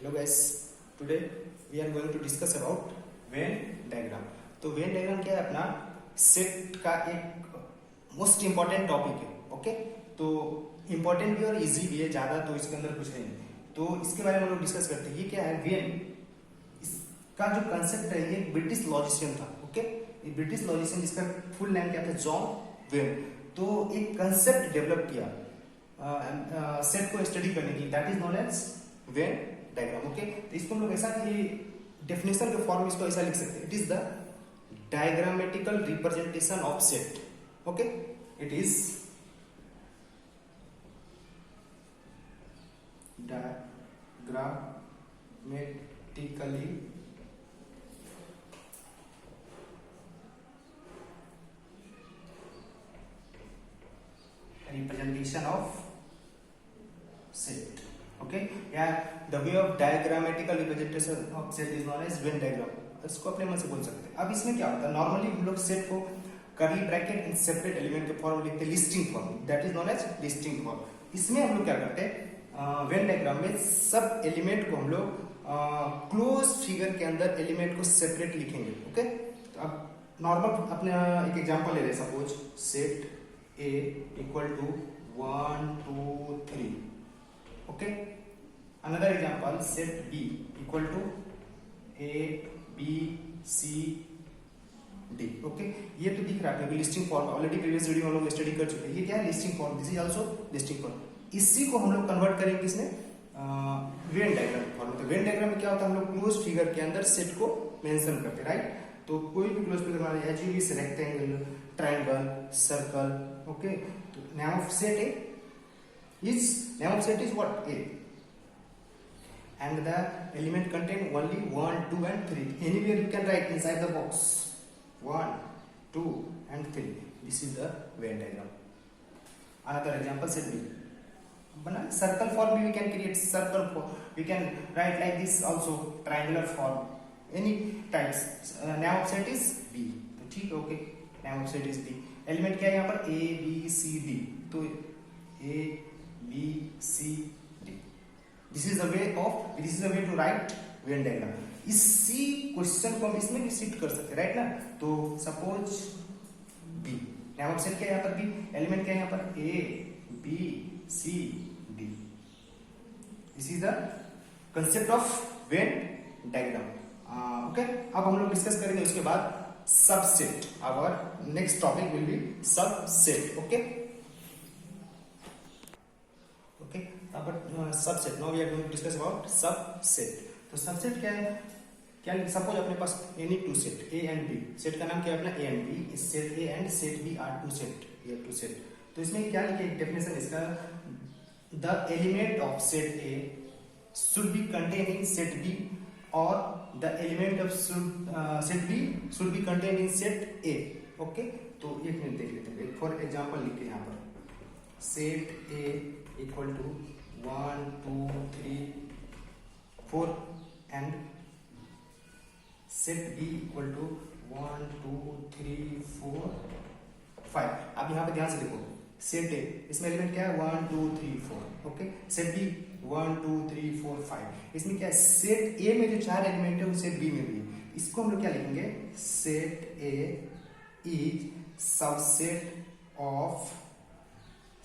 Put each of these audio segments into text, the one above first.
Hello guys, today we are going to discuss about Venn diagram. तो Venn diagram क्या है? अपना set का एक मोस्ट इम्पॉर्टेंट टॉपिक है. ओके, तो इम्पॉर्टेंट भी और इजी भी है, ज़्यादा तो इसके अंदर कुछ है नहीं. तो इसके बारे में हम लोग डिस्कस करते हैं. ये क्या है? वेन, इसका जो कंसेप्ट है ये ब्रिटिश लॉजिशियन था. ओके, ये ब्रिटिश लॉजिशियन, जिसका फुल नेम क्या था? John Venn. तो एक कंसेप्ट डेवलप किया सेट को स्टडी करने की, that is known as Venn diagram. Okay, तो इसको हम लोग ऐसा कि डेफिनेशन के फॉर्म इसको ऐसा लिख सकते हैं. It is the diagrammatical representation of set. Okay, it is diagrammatically representation of set. Okay, yeah, the way of diagrammatical representation of set is known as Venn diagram. इसको अपने मन से बोल सकते हैं. अब इसमें क्या होता है? नॉर्मली हम लोग सेट को curly bracket and separate element के फॉर्म लिखते हैं, listing form, that is known as listing form. इसमें हम लोग क्या करते हैं? वेन डायग्राम में सब एलिमेंट को हम लोग क्लोज फिगर के अंदर एलिमेंट को सेपरेट लिखेंगे. ओके, तो अब नॉर्मल अपने एक एग्जांपल ले रहे हैं. Suppose set A equal to 1, 2, 3. Okay. Another example, set B equal to A, B, C, D. Okay. ये तो दिख रहा है listing form. Already previous video में हम लोग स्टडी कर चुके हैं. ये क्या है? Listing form. This is also listing form. इसी को हम लोग कन्वर्ट करेंगे किसने? Venn diagram form. तो वेन डायग्राम में क्या होता है? हम लोग क्लोज फिगर के अंदर सेट को मेंशन करते हैं, राइट? तो कोई भी क्लोज फिगर मान लीजिए each is rectangle, triangle, circle. Okay, तो name of set A is, name of set is what? A, and the element contain only 1, 2 and 3. Anywhere you can write inside the box 1, 2 and 3. This is the Venn diagram. Another example, set B. Circle form we can create circle form. We can write like this also, triangular form, any types. Name of set is B. ठीक है, okay. Name of set is B. Element क्या है यहाँ पर? A, B, C, D. तो A, B, C, D. This is the way to write Venn diagram. इसी question को हम इसमें भी शिफ्ट कर सकते हैं, राइट ना? तो suppose B, name of set क्या है यहाँ पर? B. एलिमेंट क्या है यहाँ पर? A, B, C, D. This is the concept of Venn diagram. Okay, अब हम लोग डिस्कस करेंगे उसके बाद subset. Our next topic will be subset. Okay, but subset, now we are going to discuss about subset. तो subset क्या है? क्या, सपोज अपने पास any two set A and B. Set का नाम क्या है अपना? A and B. इस set A and set B are two set. ये two set. तो इसमें क्या लिखे? डेफिनेशन इसका, the element of set A should be contained in set B, or the element of set B should be contained in set A. Okay, तो एक minute देख लेते हैं. फॉर एग्जांपल लिखते हैं यहाँ पर set A equal to 1, 2, 3, 4 and set B equal to 1, 2, 3, 4, 5. अब यहाँ पे ध्यान से देखो, सेट A, इसमें एलिमेंट क्या है? 1, 2, 3, 4. Okay, set B 1, 2, 3, 4, 5. इसमें क्या है? सेट A में जो चार एलिमेंट है वो सेट B में भी है. इसको हम लोग क्या लिखेंगे? Set A is subset of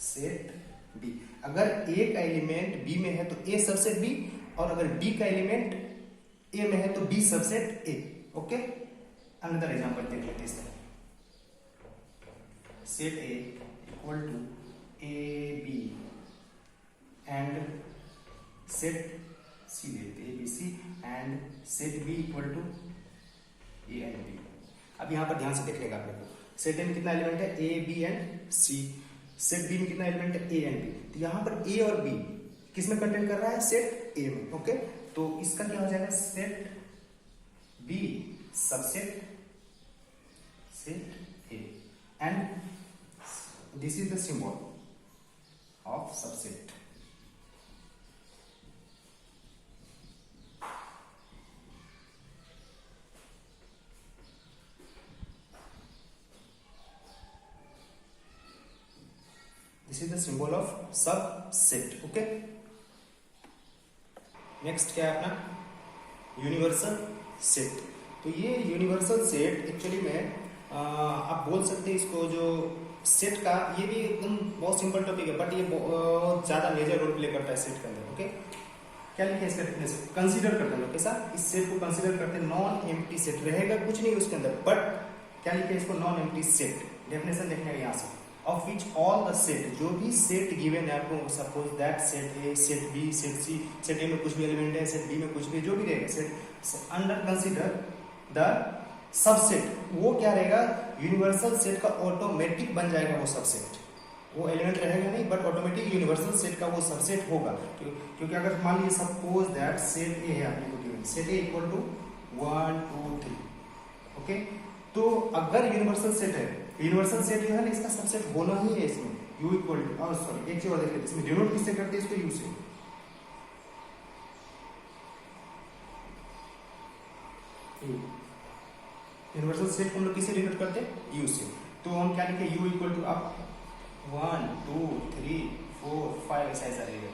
set B. अगर A का एलिमेंट B में है तो A सबसेट B, और अगर B का एलिमेंट A में है तो B subset A. Okay, another example देख लेते हैं. Set A equal to A B and set C देते हैं, ABC, and set B equal to A and B. अब यहाँ पर ध्यान से देखने का अपने को, सेट A में कितना एलिमेंट है? A, B and C. Set B में कितना एलिमेंट है? A and B. तो यहाँ पर A और B किस में कंटेंट कर रहा है? सेट A में. ओके, तो इसका क्या हो जाएगा? Set B subset set A, and this is the symbol of subset. This is the symbol of subset. Okay, next क्या है अपना यूनिवर्सल सेट। तो ये यूनिवर्सल सेट एक्चुअली में आप बोल सकते हैं इसको जो सेट का, ये भी एकदम बहुत सिंपल टॉपिक है बट ये बहुत ज़्यादा मेजर रोल प्ले करता है सेट के अंदर। ओके, क्या लिखे इसका डेफिनेशन, कंसीडर करते हैं लोग कैसा, इस सेट को कंसीडर करते हैं नॉन एम्प्टी सेट, रहेगा कुछ नहीं उसके अंदर, बट क्या लिखे इसको, नॉन एम्प्टी सेट। डेफिनेशन देखने का यहाँ से, of which all the set, जो भी सेट गिवन है आपको, suppose that set A, set B, set C, set A में कुछ भी एलिमेंट है, सेट बी में कुछ भी, जो भी रहेगा set, under consider the subset, वो क्या रहेगा, यूनिवर्सल सेट का ऑटोमेटिक बन जाएगा वो सबसेट, वो एलिमेंट रहेगा नहीं बट ऑटोमेटिक यूनिवर्सल सेट का वो सबसेट होगा। क्योंकि अगर मान लीजिए सपोज दैट सेट ए है आपने को given, set A equal to 1 2 3, okay, तो अगर यूनिवर्सल सेट है, यूनिवर्सल सेट जो है ना इसका सबसेट होना ही है इसमें, u इक्वल टू, और सॉरी एक चीज और देखिए, इसमें डिनोट किससे करते हैं इसको, u से, यूनिवर्सल सेट को हम लोग किससे डिनोट करते हैं, u से। तो हम क्या लिखे, u इक्वल टू अब 1 2 3 4 5 ऐसा ऐसा रहेगा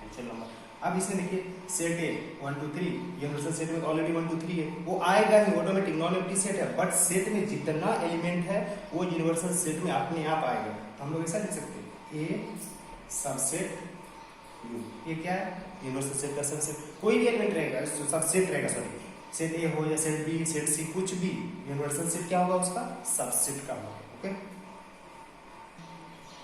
एक्चुअल नंबर। अब इसमें देखिए सेट ए 1 2 3, यूनिवर्सल सेट में ऑलरेडी 1 2 3 है, वो आएगा ही ऑटोमेटिक, नॉन एम्प्टी सेट है, बट सेट में जितना एलिमेंट है वो यूनिवर्सल सेट में अपने आप आएगा। तो हम लोग ऐसा लिख सकते हैं, ए सबसेट यू, ये क्या है, यूनिवर्सल सेट का सबसेट, कोई भी एलिमेंट रहेगा सबसेट रहेगा, सॉरी सेट ए हो या सेट बी सेट सी कुछ भी, यूनिवर्सल सेट क्या होगा उसका सबसेट का होगा। ओके,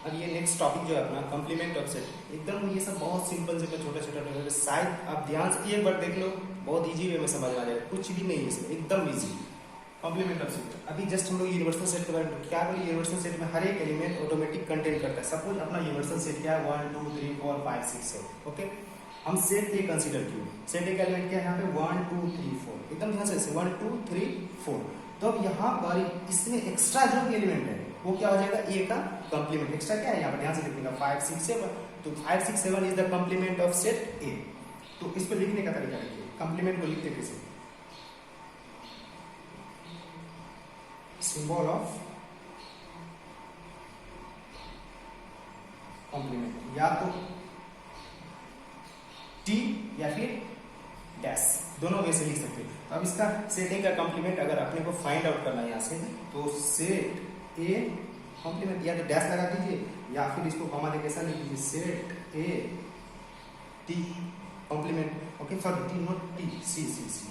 अब ये नेक्स्ट टॉपिक जो है अपना कॉम्प्लीमेंट ऑफ सेट, एकदम ये सब बहुत सिंपल से छोटा छोटा, शायद आप ध्यान से एक बार देख लो, बहुत इजी वे में समझ आ जाएगा, कुछ भी नहीं है इसमें, एकदम इजी। कॉम्प्लीमेंट ऑफ सेट, अभी जस्ट हम लोग यूनिवर्सल सेट के बारे में क्या बोले, यूनिवर्सल सेट में हर एक एलिमेंट ऑटोमेटिक कंटेन करता है। सपोज अपना यूनिवर्सल सेट क्या है, 1 2 3 4 5 6 7, ओके, हम सेट ए कंसीडर किए, सेट ए का एलिमेंट क्या है यहाँ पे 1 2 3 4, एकदम ध्यान से 1 2 3 4, तो अब यहाँ पर इसमें एक्स्ट्रा जो भी एलिमेंट है वो क्या हो जाएगा, ए का कॉम्प्लीमेंट। एक्स्ट्रा क्या है यहाँ पर ध्यान से लिखिएगा, 5 6 7, तो 5 6 7 is the complement of set A. तो इसको लिखने का तरीका देखिए, कॉम्प्लीमेंट को लिखते कैसे, सिंबल ऑफ कॉम्प्लीमेंट, या तो टी या फिर डैश, दोनों में से लिख सकते हैं। तो अब इसका सेट ए का कॉम्प्लीमेंट अगर अपने को फाइंड आउट करना है यहाँ से, तो सेट ए कॉम्प्लीमेंट या तो डैश लगा दीजिए या फिर इसको कॉमा देके ऐसा लिख दीजिए, set A T complement, okay, sorry T not T, C C C.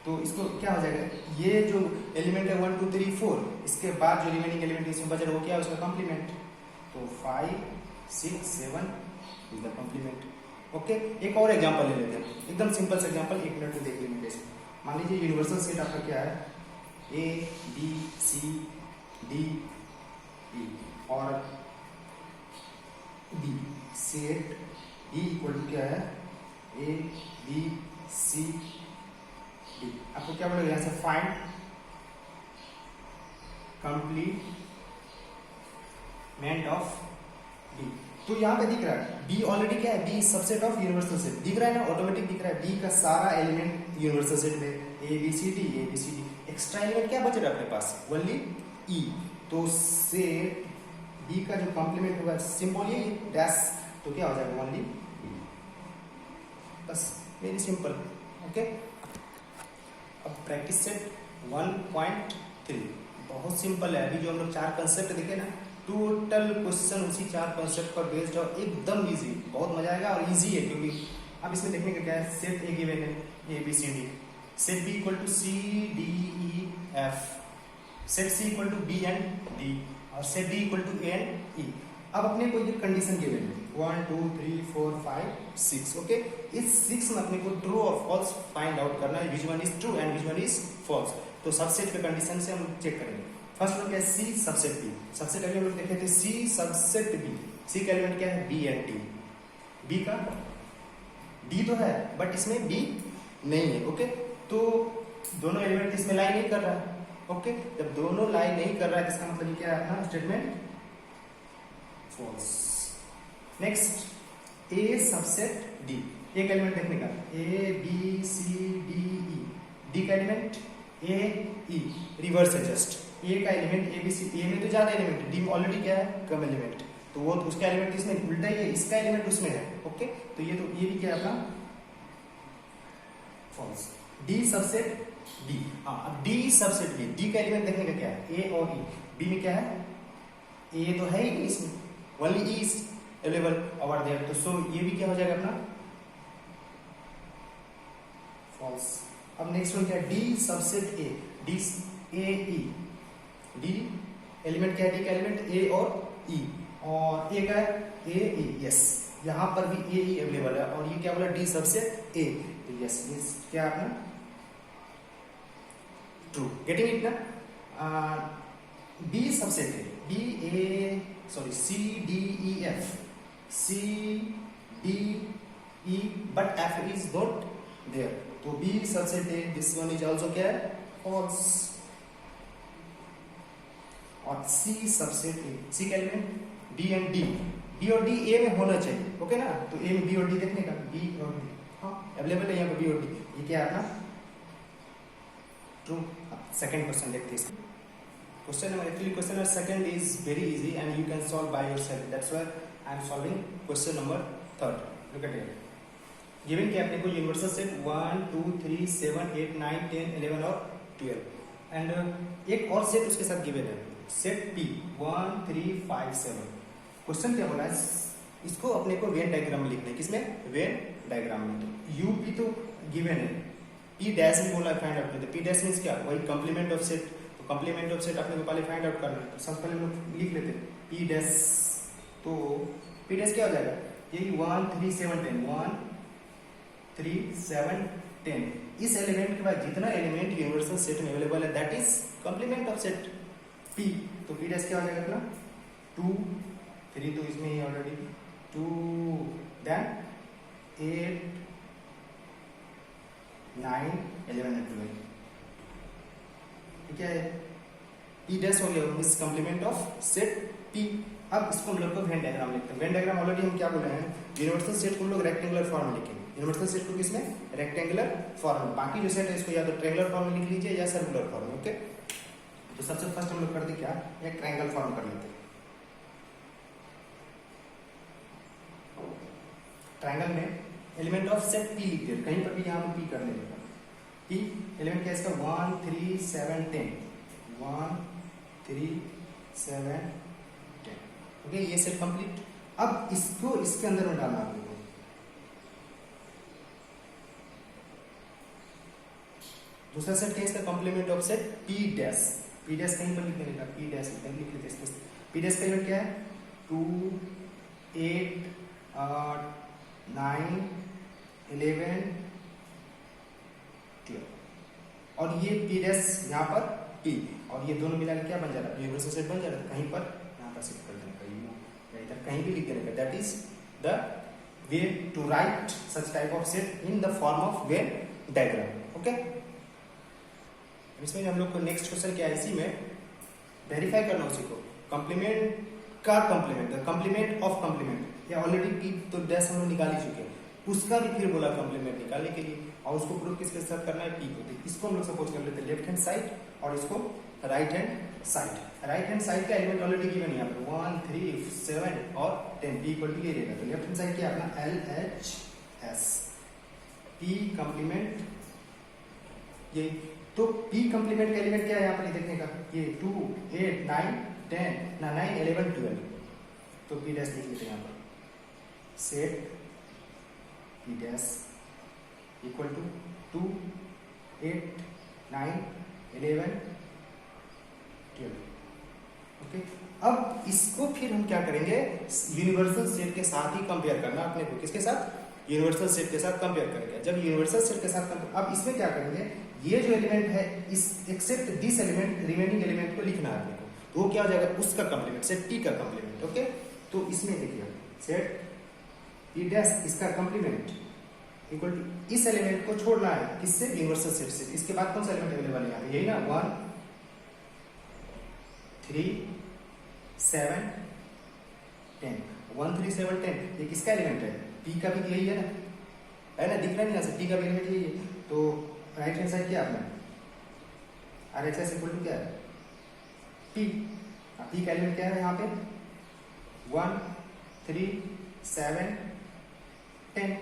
तो इसको क्या हो जाएगा, ये जो एलिमेंट है 1 2 3 4, इसके बाद जो रिमेनिंग एलिमेंट इसमें बचा वो क्या है उसका कॉम्प्लीमेंट, तो 5 6 7 इज द कॉम्प्लीमेंट। ओके, एक और एग्जांपल ले लेते हैं, एकदम सिंपल सा एग्जांपल, 1 मिनट में देख लेंगे इसको। मान लीजिए यूनिवर्सल सेट आपका क्या है, A B C D E और B, set E equal to क्या है, ए बी सी डी। आपको क्या बोलेगा यहाँ से, फाइंड कॉम्प्लीमेंट ऑफ डी। तो यहाँ पे दिख रहा है बी ऑलरेडी क्या है, B subset of universal set, दिख रहा है ना, ऑटोमेटिक दिख रहा है, बी का सारा एलिमेंट यूनिवर्सल सेट में, A B C D, extra element क्या बच रहा है अपने पास, ओनली ई। तो सेट बी का जो कॉम्प्लीमेंट होगा सिंबल ये डैश, तो क्या हो जाएगा, ओनली ई, बस वेरी सिंपल। ओके, अब प्रैक्टिस सेट 1.3 बहुत सिंपल है, अभी जो हम लोग 4 कंसेप्ट देखे ना, टोटल क्वेश्चन उसी 4 कंसेप्ट पर बेस्ड और एकदम इजी, बहुत मजा आएगा और इजी है, क्योंकि अब इसमें देखने का क्या है, सेट ए गिवन है A B C D, set B equal to C D E F, set C equal to B and D, और set D equal to A and E. अब अपने को ये कंडीशन गिवन है 1 2 3 4 5 6, okay, इस 6 में अपने को ट्रू और फॉल्स फाइंड आउट करना है, which one is true and which one is false. तो सबसेट के कंडीशन से हम चेक करेंगे। फर्स्ट वन क्या है, सी सबसेट बी, सबसे पहले हम लोग देखे थे सी सबसेट बी, सी का एलिमेंट क्या है, बी एंड टी, बी का डी तो है बट इसमें बी नहीं है, ओके, तो दोनों एलिमेंट इसमें लाई नहीं कर रहा है, ओके, जब दोनों लाई नहीं कर रहा है इसका मतलब क्या है अपना statement false. Next A subset D, एक एलिमेंट देखने का, A B C D E, D का एलिमेंट ए ई, रिवर्स है जस्ट, ए का एलिमेंट ए बी सी, ए में तो ज्यादा एलिमेंट, डी में ऑलरेडी क्या है कम एलिमेंट, तो वो तो उसका एलिमेंट इसमें उल्टा ही है, इसका एलिमेंट उसमें है। ओके, तो ये भी क्या है अपना फॉल्स। डी सबसेट डी, हाँ अब डी सबसेट डी, डी का एलिमेंट देखने का क्या है, ए और ई। बी में क्या है, ए तो है ही नहीं इसमें, only E is available over there, तो सो ये भी क्या हो जाएगा अपना फॉल्स। अब नेक्स्ट वन क्या है, D subset A, D A E, D element क्या है, डी का एलिमेंट ए और ई, और ए का है ए ई, यस यहां पर भी ए ई अवेलेबल है, और ये क्या बोला, डी सबसेट ए, तो यस ये क्या अपना ट्रू, गेटिंग इट ना। B subset A, B A sorry C D E F, C D E but F is not there, तो B subset A, this one is also क्या है false. और C subset A, C का element D and D, B और D A में होना चाहिए, okay ना, तो ए में बी और डी देखने का, बी और डी हाँ अवेलेबल है यहाँ पे बी और डी, ये क्या है अपना ट्रू। सेकंड क्वेश्चन देखते हैं। Question number actually question number second is very easy and you can solve by yourself, that's why I am solving question number third. Look at here, given कि अपने को universal set 1 2 3 7 8 9 10 11 और 12 and एक और set उसके साथ given है, set P 1 3 5 7। Question क्या बोला है, इसको अपने को वेन डायग्राम में लिखना है, किसमें, वेन डायग्राम में। तो यूपी तो गिवन है, पी डैश भी बोला फाइंड आउट करते, पी डैश मींस क्या, वही कंप्लीमेंट ऑफ सेट, तो कंप्लीमेंट ऑफ सेट अपने को पहले फाइंड आउट करना है, तो सबसे पहले हम लोग लिख लेते हैं पी डैश, तो पी डैश क्या हो जाएगा, यही 1 3 7 10, 1 3 7 10, इस एलिमेंट के बाद जितना एलिमेंट यूनिवर्सल सेट में अवेलेबल है that is complement of set P, तो P डैश क्या हो जाएगा अपना 2 3, तो इसमें ही ऑलरेडी 2 देन 8 9 11 एंड 12, ठीक है, P डैश हो गया इस कंप्लीमेंट ऑफ सेट P। अब इसको हम लोग को वेन डायग्राम लिखते हैं। वेन डायग्राम ऑलरेडी हम क्या बोले हैं, यूनिवर्सल सेट को हम लोग रेक्टेंगुलर फॉर्म में लिखेंगे, यूनिवर्सल सेट को किसमें, रेक्टेंगुलर फॉर्म में, बाकी जो सेट है इसको या तो ट्रायंगुलर फॉर्म में लिख लीजिए या सर्कुलर फॉर्म में। ओके, तो सबसे फर्स्ट हम लोग करते क्या, एक ट्रायंगल फॉर्म कर लेते हैं। ट्रायंगल में एलिमेंट ऑफ सेट P लिख दिया, कहीं पर भी यहाँ पे P कर लेंगे, P एलिमेंट क्या है इसका 1 3 7 10, 1 3 7 10, ओके ये सेट कंप्लीट। अब इसको इसके अंदर में डालना है, दूसरा सेट क्या है इसका, complement of set P dash, P dash कहीं पर लिख देगा, P डैश लिख लेते हैं। P डैश का एलिमेंट क्या है 2 8 9 11 12, और ये P डैश यहाँ पर P, और ये दोनों मिला के क्या बन जा रहा है, यूनिवर्सल सेट बन जा रहा है। कहीं पर यहाँ पर शिफ्ट कर देने का, या इधर कहीं भी लिख देने का, that is the way to write such type of set in the form of Venn diagram. Okay, इसमें हम लोग को नेक्स्ट क्वेश्चन क्या है, इसी में वेरीफाई करना उसी को, कंप्लीमेंट का complement, the complement of complement, या ऑलरेडी P तो डैश हम लोग निकाल ही चुके हैं, उसका भी फिर बोला कंप्लीमेंट निकालने के लिए, और उसको प्रूफ किसके साथ करना है, P को। तो इसको हम लोग सपोज कर लेते हैं लेफ्ट हैंड साइड और इसको right hand side. Right hand side का एलिमेंट ऑलरेडी गिवन है यहाँ पे 1 3 7 और 10, P इक्वल टू ये रहेगा, तो लेफ्ट हैंड साइड क्या अपना LHS, P कंप्लीमेंट ये, तो P कंप्लीमेंट का एलिमेंट क्या है यहाँ पर देखने का, ये 2 8 9 10 9 11 12, तो P डैश लिख लेते हैं यहाँ पर, set P dash equal to 2 8 9 11 12। Okay, अब इसको फिर हम क्या करेंगे, यूनिवर्सल सेट के साथ ही कंपेयर करना अपने को, किसके साथ, यूनिवर्सल सेट के साथ कंपेयर करेंगे। जब यूनिवर्सल सेट के साथ कंपेयर, अब इसमें क्या करेंगे, ये जो एलिमेंट है इस except this element, remaining element को लिखना है अपने को, तो वो क्या हो जाएगा, उसका कंप्लीमेंट, सेट T का कंप्लीमेंट। ओके, तो इसमें देखिए सेट P डैश इसका कंप्लीमेंट इक्वल टू इस एलिमेंट को छोड़ना है, किससे, यूनिवर्सल सेट से। इसके बाद कौन सा एलिमेंट अवेलेबल है यहाँ पे, यही ना 1 3 7 10, 1 3 7 10, ये किसका एलिमेंट है, P का भी यही है ना, दिख रहा नहीं यहाँ से, P का भी एलिमेंट यही है। तो राइट हैंड साइड क्या है अपना RHS इक्वल टू क्या है P, P का एलिमेंट क्या है यहाँ पे 1 3 7 10.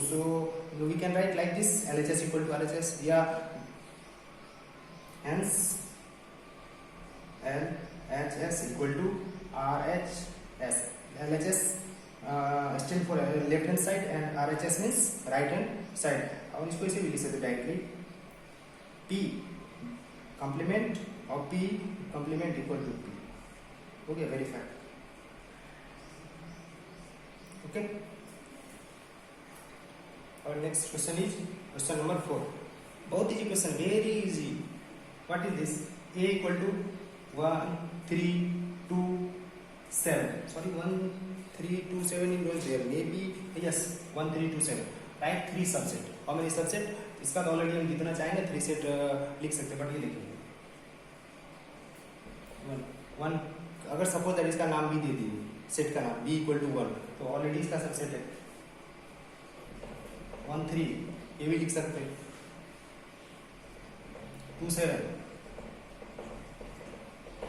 So we can write like this, LHS equal to RHS, yeah, hence LHS equal to RHS. LHS stand for left hand side and RHS means right hand side. और इसको इसे भी लिख सकते directly, P complement of P complement equal to P. Okay, verify. Okay. Our next question is question number 4. बहुत easy question, very easy. What is this? A equal to 1 3 2 7. Sorry, 1 3 2 7 in those there. Maybe yes, 1 3 2 7. Right, 3 subset. How many subset? इसका तो already हम जितना चाहेंगे 3 set लिख सकते हैं, but ये लिखेंगे 1। अगर सपोज दैट इसका नाम भी दे दिए, सेट का नाम B इक्वल टू 1, तो ऑलरेडी इसका सबसेट है 1 3, ये भी लिख सकते हैं 2 7,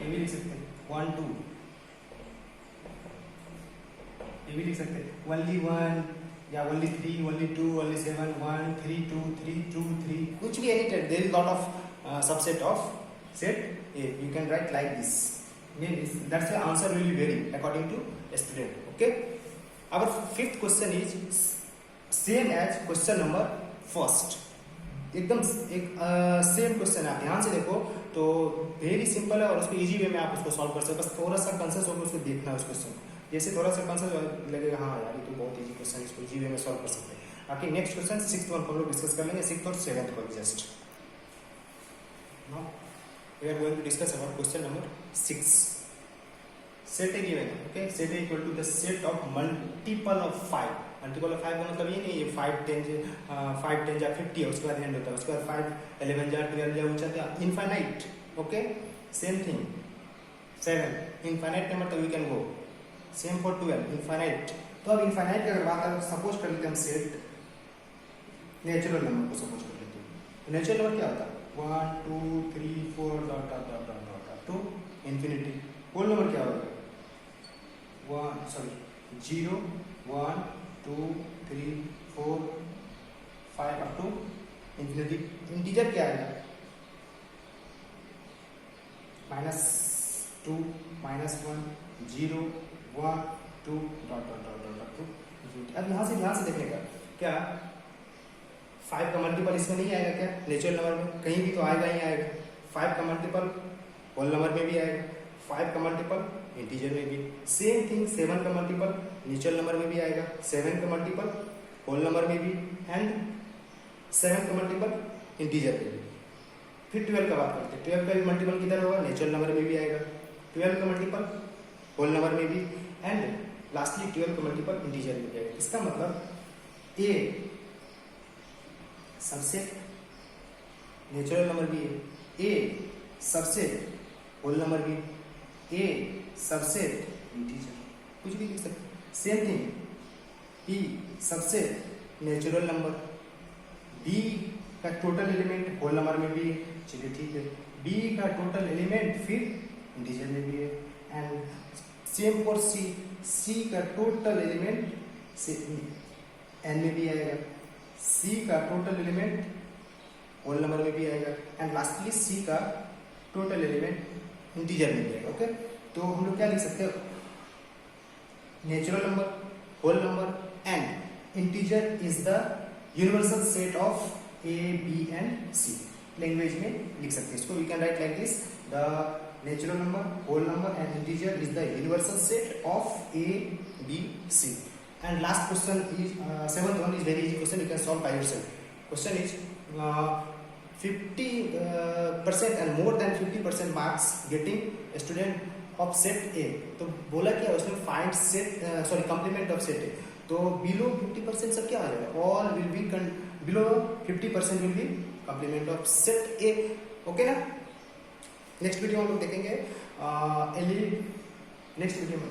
ये भी लिख सकते हैं 1 2, ये भी लिख सकते हैं only 1 या only 3 only 2 only 7 1 3 2 3 2 3, कुछ भी any type, there is lot of subset of set A. You can write like this. That's the answer will be vary according to a student. Okay. Our fifth question is same as question number first. एकदम एक same question है, आप ध्यान से देखो तो very simple है और उसको इजी वे में आप उसको सॉल्व कर सकते हो, बस थोड़ा सा कंसेंस होकर उसको देखना है उस क्वेश्चन को, जैसे थोड़ा सा कंसेंस लगेगा हाँ यार ये तो बहुत इजी क्वेश्चन है, इसको इजी वे में सॉल्व कर सकते हैं। बाकी नेक्स्ट क्वेश्चन 6th वन को हम लोग डिस्कस कर लेंगे, 6th और 7th को just now we are going to discuss about question number 6। Set है गिवन, ओके, सेट है equal to the set of multiple of 5। Multiple of 5 का मतलब ये नहीं है 5 10 या 50 है उसके बाद एंड होता है, उसके बाद 5 11 या 12 या ऊंचा था infinite. Okay, same thing 7 infinite number तक we can go, same for 12 infinite. तो अब इनफाइनाइट की अगर बात करें सपोज कर लेते हैं हम सेट नेचुरल नंबर को सपोज कर लेते हैं, तो नेचुरल नंबर क्या होता है 1 2 3 4 dot dot dot dot dot to infinity. Whole number क्या होगा 0 1 2 3 4 5 अप टू इंफिनिटी। इंटीजर क्या है -2 -1 0 1 2 dot dot dot dot to infinity. अब यहाँ से ध्यान से देखने का क्या 5 का मल्टीपल इसमें नहीं आएगा क्या, नेचुरल नंबर में कहीं भी तो आएगा ही आएगा। 5 का मल्टीपल होल नंबर में भी आएगा, 5 का मल्टीपल इंटीजर में भी, सेम थिंग 7 का मल्टीपल नेचुरल नंबर में भी आएगा, 7 का मल्टीपल होल नंबर में भी एंड 7 का मल्टीपल इंटीजर में भी। फिर 12 का बात करते हैं, 12 का भी मल्टीपल किधर होगा नेचुरल नंबर में भी आएगा, 12 का मल्टीपल होल नंबर में भी एंड लास्टली 12 का मल्टीपल इंटीजर में भी आएगा। इसका मतलब ए सबसेट नेचुरल नंबर भी है, ए सबसेट होल नंबर भी, ए सबसेट इंटीजर, कुछ भी लिख सकते। Same thing P subset natural number, B का टोटल एलिमेंट होल नंबर में भी, चलिए ठीक है, बी का टोटल एलिमेंट फिर इंटीजर में भी है एंड सेम फॉर सी, सी का टोटल एलिमेंट एन में भी आएगा, सी का टोटल एलिमेंट होल नंबर में भी आएगा एंड लास्टली सी का टोटल एलिमेंट इंटीजर में भी आएगा। ओके, तो हम लोग क्या लिख सकते हैं natural number whole number and integer is the universal set of A B and C. Language में लिख सकते हैं इसको, we can write like this, the natural number whole number and integer is the universal set of A B C. And last question is 7th one is very easy question, you can solve by yourself. Question is 50% and more than 50% marks getting a student of set A. तो बोला क्या उसने find set sorry complement of set A, तो below 50% सब क्या आ जाएगा, all will be below 50% will be complement of set A। Okay ना, next video हम लोग देखेंगे नेक्स्ट वीडियो में।